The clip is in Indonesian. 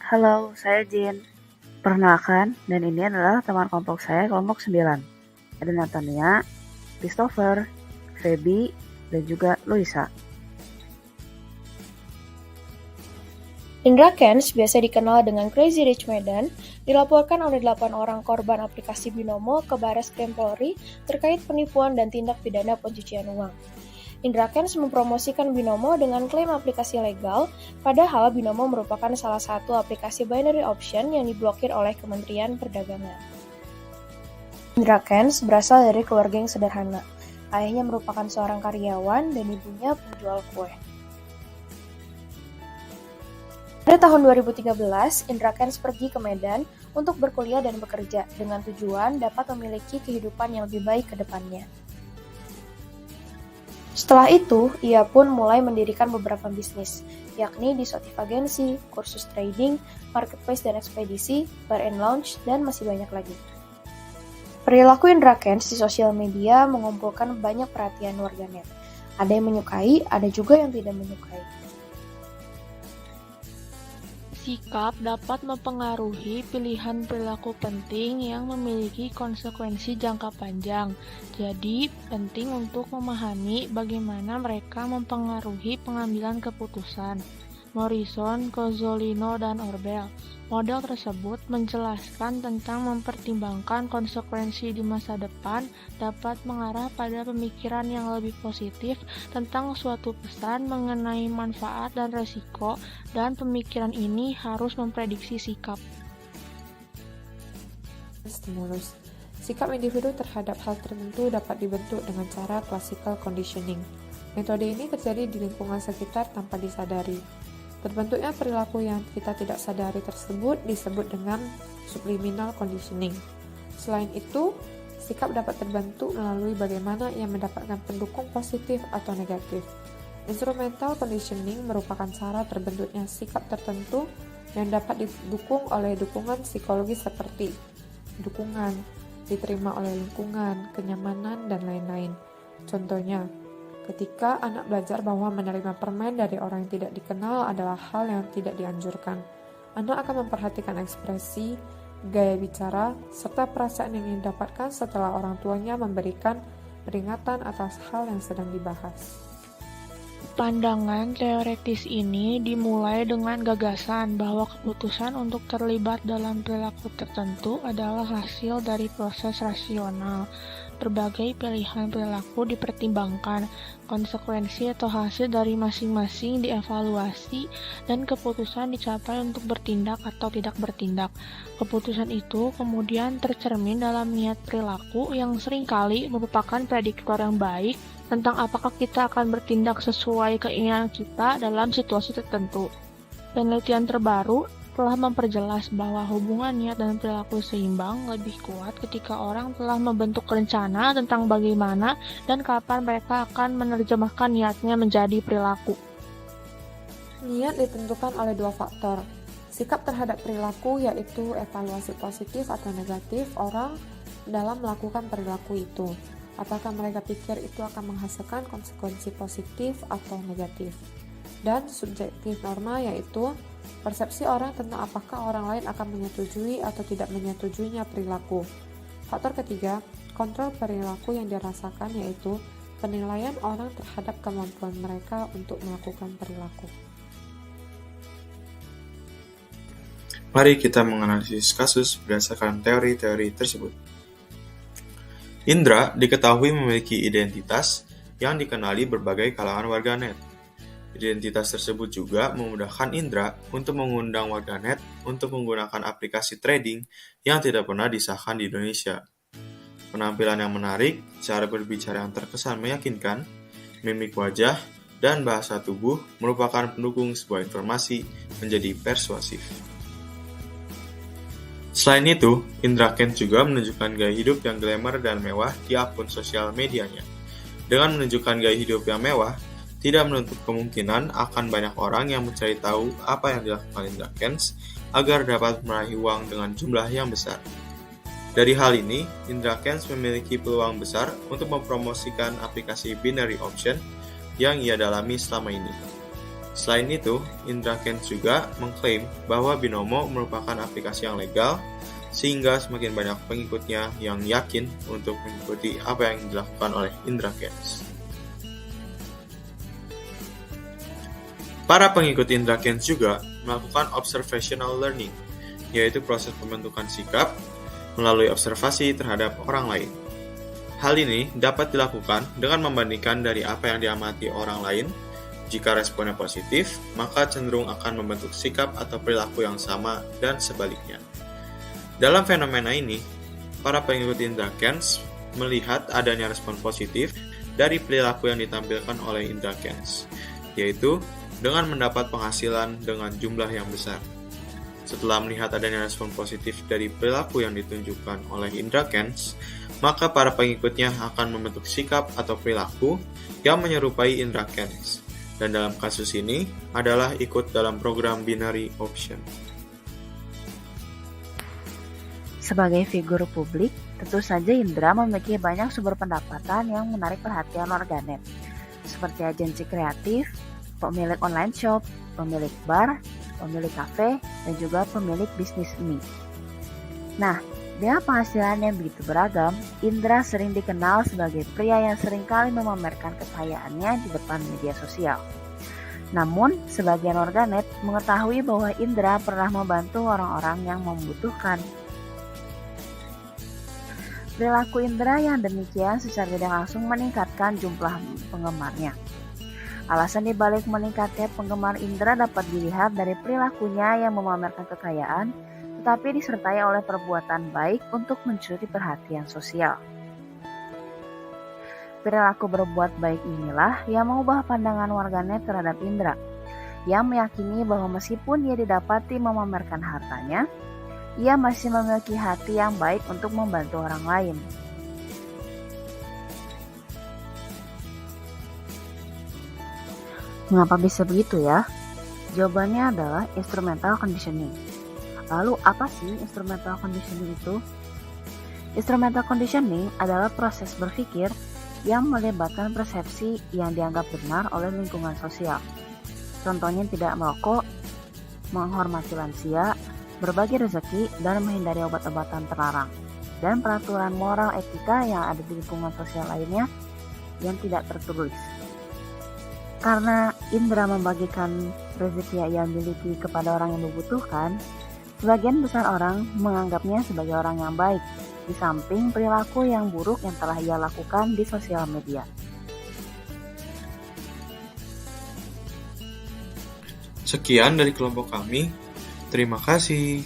Halo, saya Jin. Perkenalkan, dan ini adalah teman kelompok saya, kelompok 9. Ada Natania, Christopher, Feby, dan juga Luisa. Indra Kents, biasa dikenal dengan Crazy Rich Medan, dilaporkan oleh 8 orang korban aplikasi Binomo ke Barreskrim Polri terkait penipuan dan tindak pidana pencucian uang. Indra Kents mempromosikan Binomo dengan klaim aplikasi legal, padahal Binomo merupakan salah satu aplikasi binary option yang diblokir oleh Kementerian Perdagangan. Indra Kents berasal dari keluarga yang sederhana. Ayahnya merupakan seorang karyawan dan ibunya penjual kue. Pada tahun 2013, Indra Kents pergi ke Medan untuk berkuliah dan bekerja dengan tujuan dapat memiliki kehidupan yang lebih baik ke depannya. Setelah itu, ia pun mulai mendirikan beberapa bisnis, yakni di Sotif Agency, kursus trading, marketplace dan ekspedisi, bar and lounge, dan masih banyak lagi. Perilaku Indra Kents di sosial media mengumpulkan banyak perhatian warganet. Ada yang menyukai, ada juga yang tidak menyukai. Sikap dapat mempengaruhi pilihan perilaku penting yang memiliki konsekuensi jangka panjang. Jadi, penting untuk memahami bagaimana mereka mempengaruhi pengambilan keputusan. Morrison, Cozzolino, dan Orbel. Model tersebut menjelaskan tentang mempertimbangkan konsekuensi di masa depan dapat mengarah pada pemikiran yang lebih positif tentang suatu pesan mengenai manfaat dan resiko, dan pemikiran ini harus memprediksi sikap. Stimulus. Sikap individu terhadap hal tertentu dapat dibentuk dengan cara classical conditioning. Metode ini terjadi di lingkungan sekitar tanpa disadari. Terbentuknya perilaku yang kita tidak sadari tersebut disebut dengan subliminal conditioning. Selain itu, sikap dapat terbentuk melalui bagaimana ia mendapatkan pendukung positif atau negatif. Instrumental conditioning merupakan cara terbentuknya sikap tertentu yang dapat didukung oleh dukungan psikologis seperti dukungan, diterima oleh lingkungan, kenyamanan, dan lain-lain. Contohnya, ketika anak belajar bahwa menerima permen dari orang yang tidak dikenal adalah hal yang tidak dianjurkan, anak akan memperhatikan ekspresi, gaya bicara, serta perasaan yang didapatkan setelah orang tuanya memberikan peringatan atas hal yang sedang dibahas. Pandangan teoretis ini dimulai dengan gagasan bahwa keputusan untuk terlibat dalam perilaku tertentu adalah hasil dari proses rasional. Berbagai pilihan perilaku dipertimbangkan, konsekuensi atau hasil dari masing-masing dievaluasi, dan keputusan dicapai untuk bertindak atau tidak bertindak. Keputusan itu kemudian tercermin dalam niat perilaku yang seringkali merupakan prediktor yang baik tentang apakah kita akan bertindak sesuai keinginan kita dalam situasi tertentu. Penelitian terbaru telah memperjelas bahwa hubungan niat dan perilaku seimbang lebih kuat ketika orang telah membentuk rencana tentang bagaimana dan kapan mereka akan menerjemahkan niatnya menjadi perilaku. Niat ditentukan oleh dua faktor. Sikap terhadap perilaku, yaitu evaluasi positif atau negatif orang dalam melakukan perilaku itu. Apakah mereka pikir itu akan menghasilkan konsekuensi positif atau negatif. Dan subjektif norma, yaitu persepsi orang tentang apakah orang lain akan menyetujui atau tidak menyetujuinya perilaku. Faktor ketiga, kontrol perilaku yang dirasakan, yaitu penilaian orang terhadap kemampuan mereka untuk melakukan perilaku. Mari kita menganalisis kasus berdasarkan teori-teori tersebut. Indra diketahui memiliki identitas yang dikenali berbagai kalangan warganet. Identitas tersebut juga memudahkan Indra untuk mengundang warganet untuk menggunakan aplikasi trading yang tidak pernah disahkan di Indonesia. Penampilan yang menarik, cara berbicara yang terkesan meyakinkan, mimik wajah, dan bahasa tubuh merupakan pendukung sebuah informasi menjadi persuasif. Selain itu, Indra Kents juga menunjukkan gaya hidup yang glamour dan mewah di akun sosial medianya. Dengan menunjukkan gaya hidup yang mewah, tidak menutup kemungkinan akan banyak orang yang mencari tahu apa yang dilakukan Indra Kents agar dapat meraih uang dengan jumlah yang besar. Dari hal ini, Indra Kents memiliki peluang besar untuk mempromosikan aplikasi binary option yang ia dalami selama ini. Selain itu, Indra Kents juga mengklaim bahwa Binomo merupakan aplikasi yang legal, sehingga semakin banyak pengikutnya yang yakin untuk mengikuti apa yang dilakukan oleh Indra Kents. Para pengikut Indra Kents juga melakukan observational learning, yaitu proses pembentukan sikap melalui observasi terhadap orang lain. Hal ini dapat dilakukan dengan membandingkan dari apa yang diamati orang lain. Jika responnya positif, maka cenderung akan membentuk sikap atau perilaku yang sama dan sebaliknya. Dalam fenomena ini, para pengikut Indra Kents melihat adanya respon positif dari perilaku yang ditampilkan oleh Indra Kents, yaitu dengan mendapat penghasilan dengan jumlah yang besar. Setelah melihat adanya respon positif dari perilaku yang ditunjukkan oleh Indra Kents, maka para pengikutnya akan membentuk sikap atau perilaku yang menyerupai Indra Kents. Dan dalam kasus ini adalah ikut dalam program binary option. Sebagai figur publik, tentu saja Indra memiliki banyak sumber pendapatan yang menarik perhatian warganet, seperti agensi kreatif, pemilik online shop, pemilik bar, pemilik kafe, dan juga pemilik bisnis mie. Nah, dengan penghasilan yang begitu beragam, Indra sering dikenal sebagai pria yang seringkali memamerkan kekayaannya di depan media sosial. Namun, sebagian warganet mengetahui bahwa Indra pernah membantu orang-orang yang membutuhkan. Perilaku Indra yang demikian secara tidak langsung meningkatkan jumlah penggemarnya. Alasan dibalik meningkatnya penggemar Indra dapat dilihat dari perilakunya yang memamerkan kekayaan, tetapi disertai oleh perbuatan baik untuk mencuri perhatian sosial. Perilaku berbuat baik inilah yang mengubah pandangan warganet terhadap Indra, yang meyakini bahwa meskipun ia didapati memamerkan hartanya, ia masih memiliki hati yang baik untuk membantu orang lain. Mengapa bisa begitu ya? Jawabannya adalah instrumental conditioning. Lalu apa sih instrumental conditioning itu? Instrumental conditioning adalah proses berpikir yang melibatkan persepsi yang dianggap benar oleh lingkungan sosial. Contohnya tidak merokok, menghormati lansia, berbagi rezeki, dan menghindari obat-obatan terlarang. Dan peraturan moral etika yang ada di lingkungan sosial lainnya yang tidak tertulis. Karena Indra membagikan rezeki yang dimiliki kepada orang yang membutuhkan, sebagian besar orang menganggapnya sebagai orang yang baik, di samping perilaku yang buruk yang telah ia lakukan di sosial media. Sekian dari kelompok kami. Terima kasih.